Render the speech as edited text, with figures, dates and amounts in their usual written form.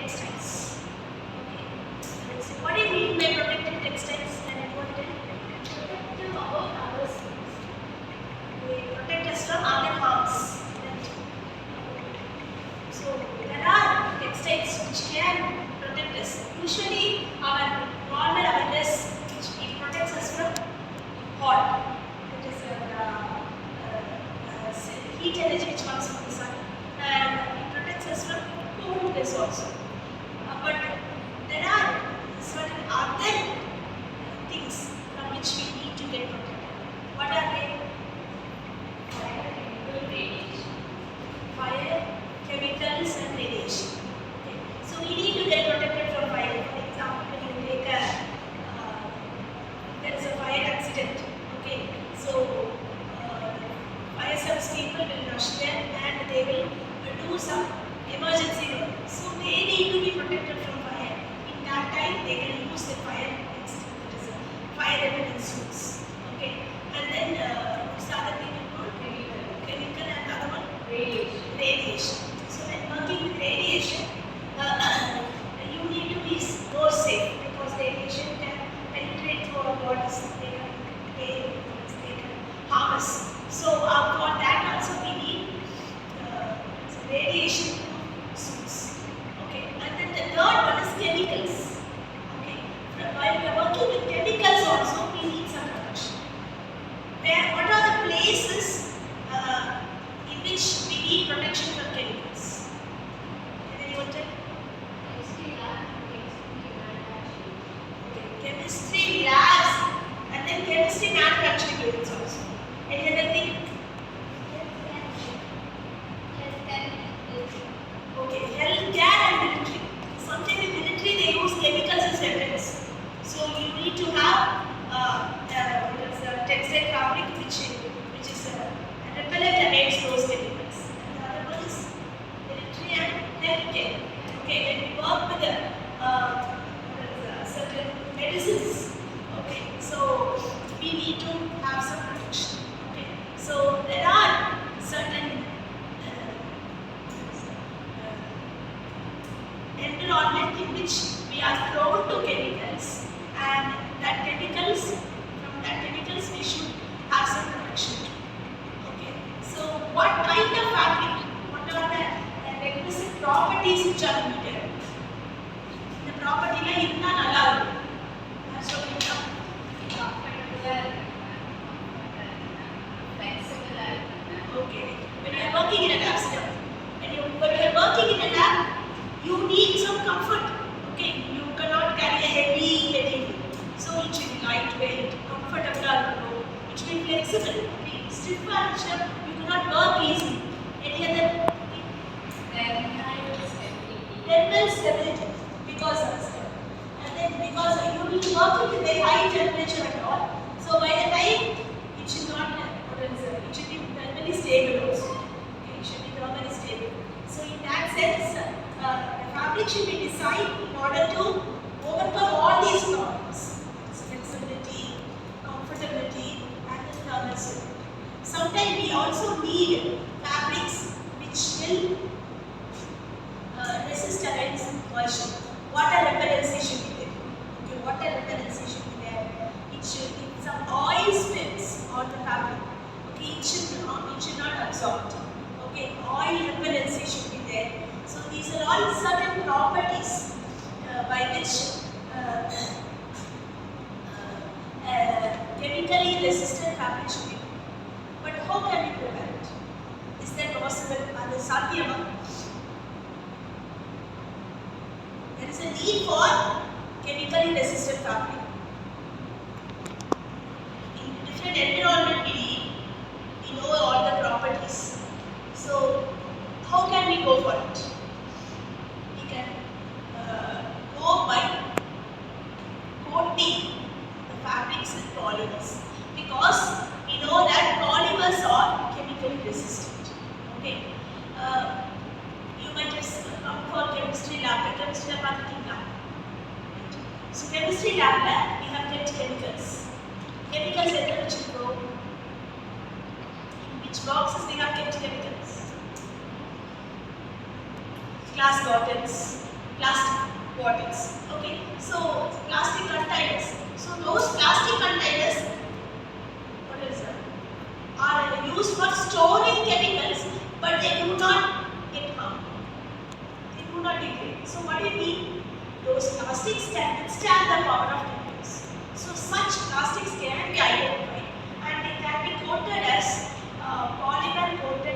textiles. Okay. Let's see. What do you mean by protective textiles? Can anyone tell? Protective about others. They protect us from other harms. Right. So there are textiles which can protect us. Usually our normal awareness which it protects us from hot. It is heat energy which comes from the sun, and it protects us from coldness also. But there are certain other things from which we need to get protected. What are they? Fire, chemicals and radiation. Okay. So we need to get protected from fire. For example, when you take there is a fire accident. Okay. So fire service people will rush there and they will do some emergency work. So they need to be protected from fire. In that time, they can use the fire extinguisher, fire repellent suits. Okay. And then what's the other thing called? Chemical and the other one? Radiation. So when working with radiation, you need to be more safe because radiation can penetrate through our bodies. They can harm us. So for that also we need radiation suits. Okay. And then the third one is chemicals. Okay. While we are working with chemicals also, we need some protection. What are the places in which we need protection from chemicals? Can anyone tell? Chemistry labs and then chemistry manufacturing units also. Any other thing? Okay, healthcare and military. Sometimes in military they use chemicals as weapons. So you need to have textile fabric which is repellent against those chemicals. And the other one is military and healthcare. Okay, when we work with certain medicines. Okay, so we need to have some protection. Okay, so there are certain environment in which we are prone to chemicals, and from that chemicals we should have some protection. Okay, so what kind of fabric? What are the requisite properties which are needed? The property la irna nalla irukku. So okay, when you are working in a lab setup, when you are working in a lab, you need some comfort. Okay, you cannot carry a heavy material, so it should be lightweight, comfortable, it should be flexible. Stiff furniture, you cannot work easily. Any other thing? Thermal stability, because of step. And then because you will be working with very high temperature and all, so by the time it should not, it should be thermally stable also. Okay, it should be thermally stable. So in that sense, the fabric should be designed in order to overcome all these problems. Flexibility, comfortability, and the thermal stability. Sometimes we also need fabrics which will resist against immersion. Water repellency should be there. Okay, water repellency should be there. It should, if some oil spills on the fabric, okay, it should not absorb. Okay, oil repellency should be there. So these are all certain properties by which chemically resistant fabric should be. But how can we prevent it? Is that possible? Are they satyama? There is a need for chemically resistant fabric. In different environment we know all the properties. So how can we go for it? We can go by coating the fabrics with polymers, because we know that polymers are chemically resistant. Okay, you might have come for chemistry lab. Chemistry lab. So chemistry lab we have kept chemicals. Chemicals enter which will go. In which boxes we have kept chemicals? Glass bottles, plastic bottles. Okay, so plastic containers. So those plastic containers, what is that? Are used for storing chemicals, but they do not get harmed. They do not degrade. So what do you mean? Those plastics can withstand the power of chemicals. So such plastics can be identified and they can be coated as polymer coated